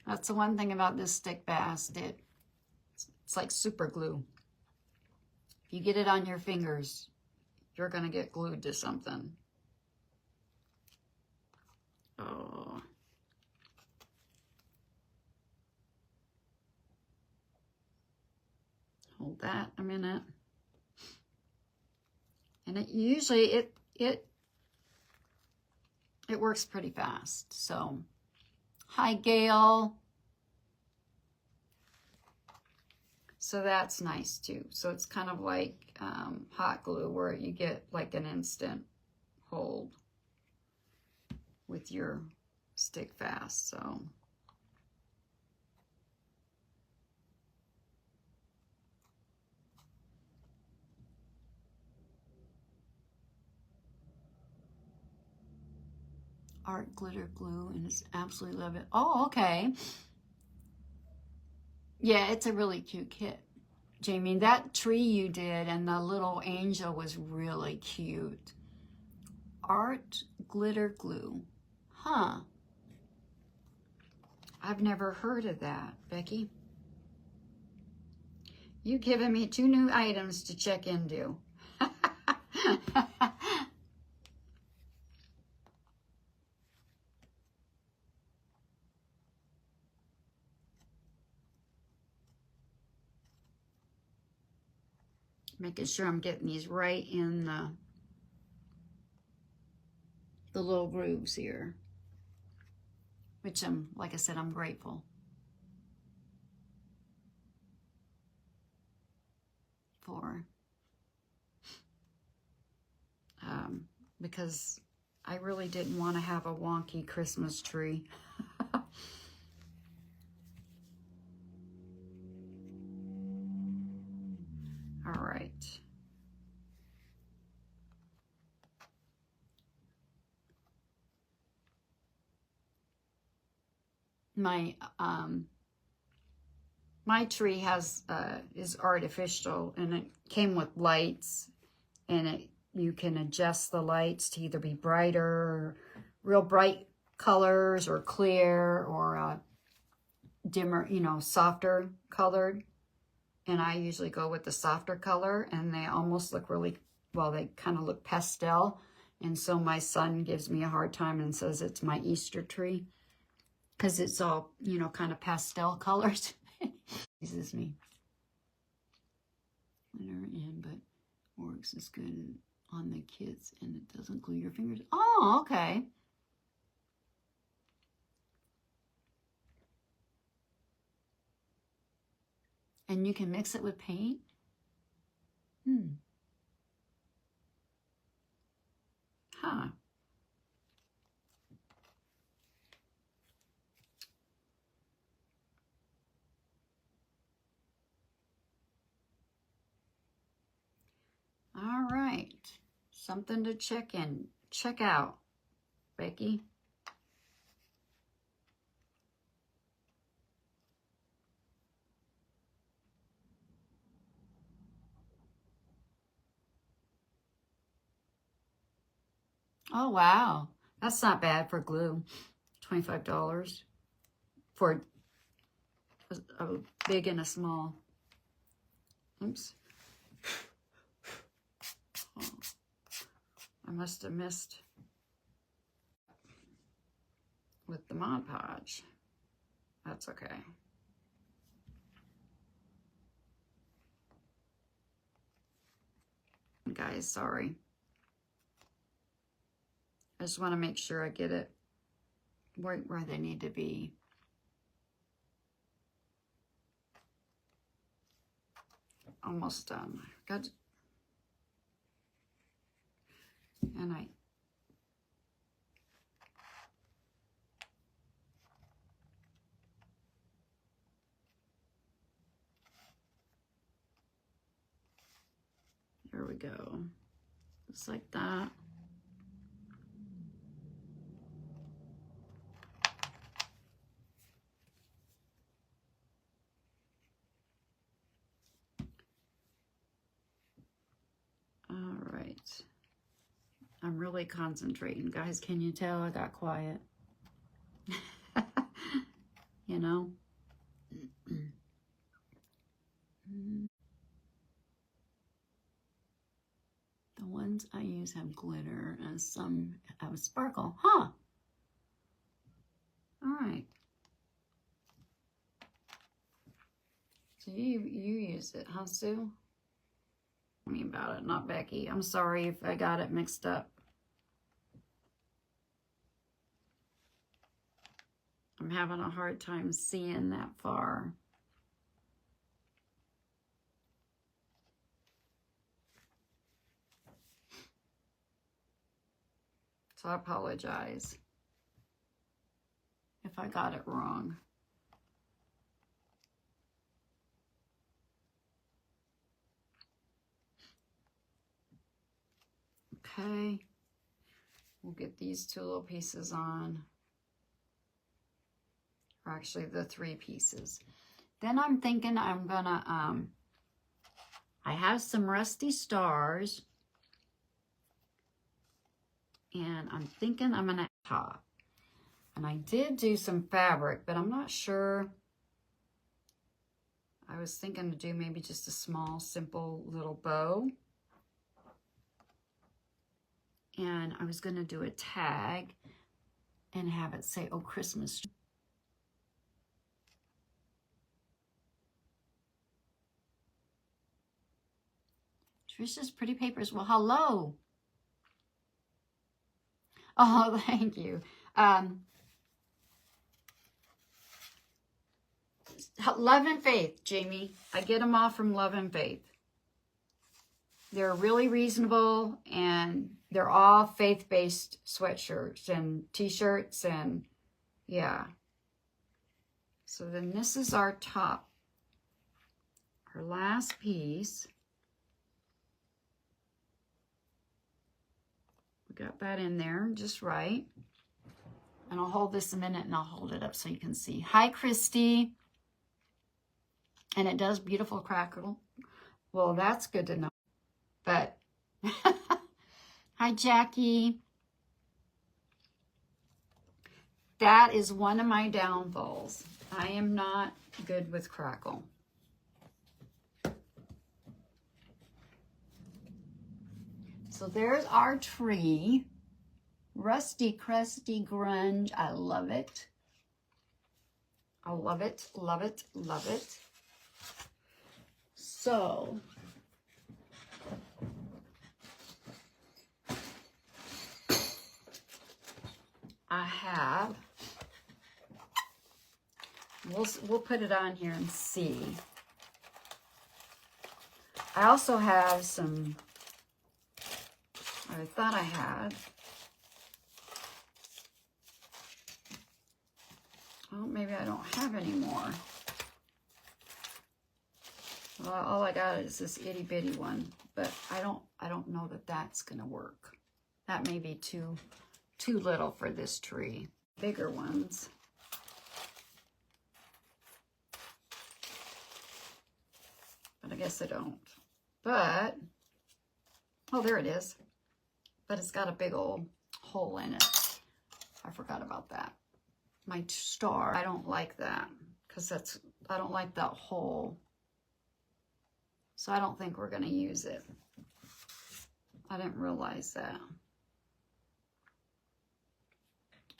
That's the one thing about this stick fast. It's like super glue. If you get it on your fingers, you're going to get glued to something. Oh. Hold that a minute. And it usually, it works pretty fast. So, hi, Gail. So that's nice too. So it's kind of like hot glue where you get like an instant hold with your stick fast. So art glitter glue, and it's absolutely love it. Oh, okay. Yeah, it's a really cute kit, Jamie. That tree you did and the little angel was really cute. Art glitter glue. Huh. I've never heard of that, Becky. You've given me 2 new items to check into. Making sure I'm getting these right in the little grooves here, which I'm, like I said, I'm grateful for, because I really didn't want to have a wonky Christmas tree. All right. My tree has is artificial, and it came with lights, and you can adjust the lights to either be brighter or real bright colors or clear or dimmer, you know, softer colored. And I usually go with the softer color, and they almost look really, well, they kind of look pastel. And so my son gives me a hard time and says it's my Easter tree because it's all, you know, kind of pastel colors. Teases me. Glitter in, but works as good on the kids, and it doesn't glue your fingers. Oh, okay. And you can mix it with paint? Huh. All right. Something to check out, Becky. Oh, wow. That's not bad for glue. $25 for a big and a small. Oops. Oh, I must have missed with the Mod Podge. That's okay. Guys, sorry. I just want to make sure I get it right where they need to be. Almost done. Got, and there we go. Just like that. All right. I'm really concentrating, guys. Can you tell I got quiet? You know? The one ones I use have glitter and some have sparkle. Huh. All right. So you use it, huh, Sue? Tell me about it, not Becky. I'm sorry if I got it mixed up. I'm having a hard time seeing that far. So I apologize if I got it wrong. Okay, we'll get these two little pieces on, or actually the 3 pieces. Then I'm thinking I'm gonna, I have some rusty stars, and I'm thinking I'm gonna top. And I did do some fabric, but I'm not sure. I was thinking to do maybe just a small, simple little bow. And I was gonna do a tag and have it say, oh, Christmas. Trisha's Pretty Papers. Well, hello. Oh, thank you. Love and Faith, Jamie. I get them all from Love and Faith. They're really reasonable, and they're all faith-based sweatshirts and t-shirts, and yeah. So then this is our top, our last piece. We got that in there just right. And I'll hold this a minute and I'll hold it up so you can see. Hi, Christy. And it does beautiful crackle. Well, that's good to know. But, hi, Jackie. That is one of my downfalls. I am not good with crackle. So there's our tree. Rusty, crusty grunge. I love it. I love it, love it, love it. So, I have, we'll put it on here and see. I also have some, I thought I had, well, maybe I don't have any more. Well, all I got is this itty bitty one, but I don't know that that's gonna work. That may be too little for this tree. Bigger ones. But I guess I don't. But, oh, there it is. But it's got a big old hole in it. I forgot about that. My star, I don't like that because I don't like that hole. So I don't think we're going to use it. I didn't realize that.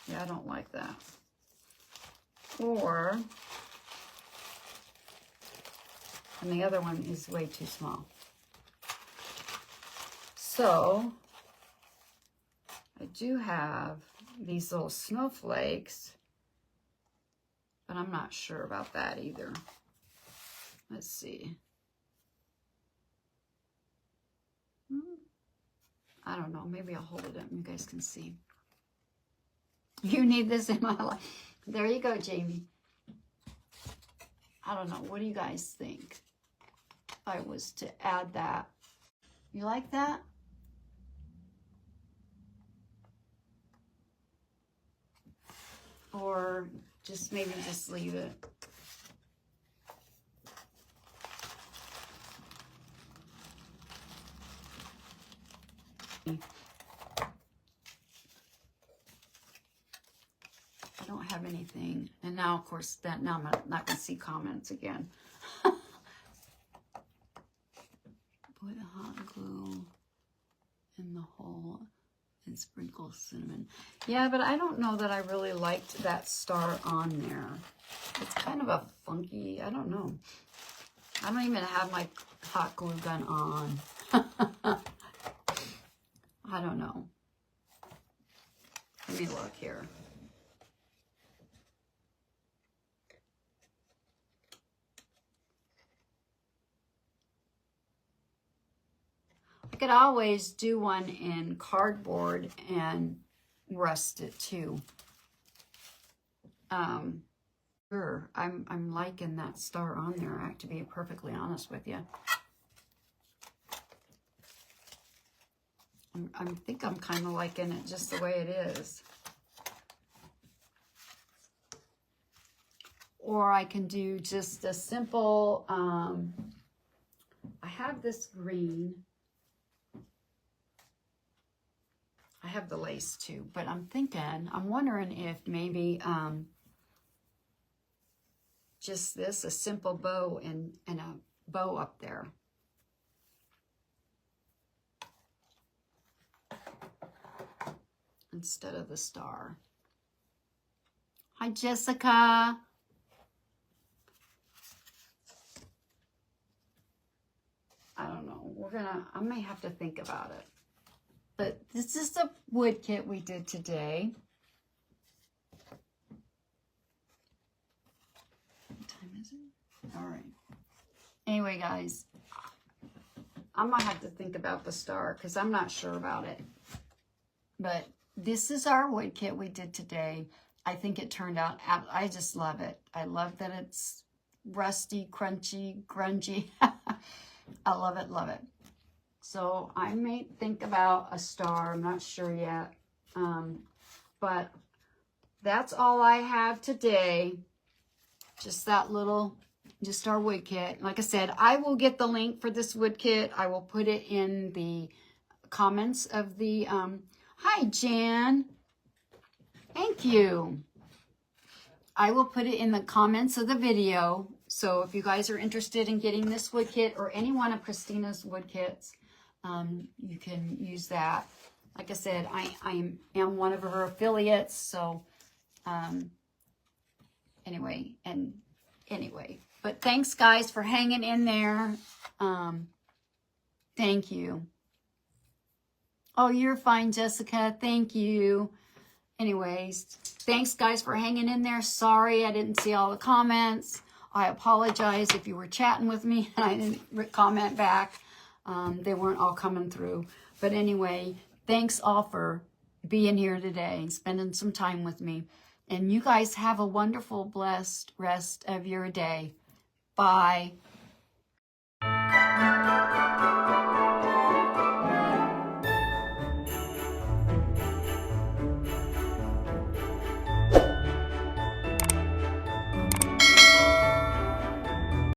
Yeah, I don't like that. Or, and the other one is way too small. So, I do have these little snowflakes, but I'm not sure about that either. Let's see. I don't know. Maybe I'll hold it up and you guys can see. You need this in my life. There you go, Jamie. I don't know. What do you guys think if I was to add that? You like that? Or just maybe just leave it. I don't have anything. And now, of course, now I'm not going to see comments again. Put hot glue in the hole and sprinkle cinnamon. Yeah, but I don't know that I really liked that star on there. It's kind of a funky, I don't know. I don't even have my hot glue gun on. I don't know. Let me look here. I could always do one in cardboard and rust it too. Sure, I'm liking that star on there, to be perfectly honest with you. I think I'm kind of liking it just the way it is. Or I can do just a simple, I have this green. I have the lace too, but I'm wondering if maybe just this, a simple bow and a bow up there. Instead of the star. Hi, Jessica. I don't know. I may have to think about it. But this is the wood kit we did today. What time is it? All right. Anyway, guys, I might have to think about the star because I'm not sure about it. But this is our wood kit we did today. I think it turned out, I just love it. I love that it's rusty, crunchy, grungy. I love it, love it. So I may think about a star. I'm not sure yet. But that's all I have today. Just that little, just our wood kit. Like I said, I will get the link for this wood kit. I will put it in the comments of the, hi, Jan. Thank you. I will put it in the comments of the video. So if you guys are interested in getting this wood kit or any one of Christina's wood kits, you can use that. Like I said, I am one of her affiliates. So anyway, but thanks guys for hanging in there. Thank you. Oh, you're fine, Jessica. Thank you. Anyways, thanks guys for hanging in there. Sorry I didn't see all the comments. I apologize if you were chatting with me and I didn't comment back. They weren't all coming through. But anyway, thanks all for being here today and spending some time with me. And you guys have a wonderful, blessed rest of your day. Bye.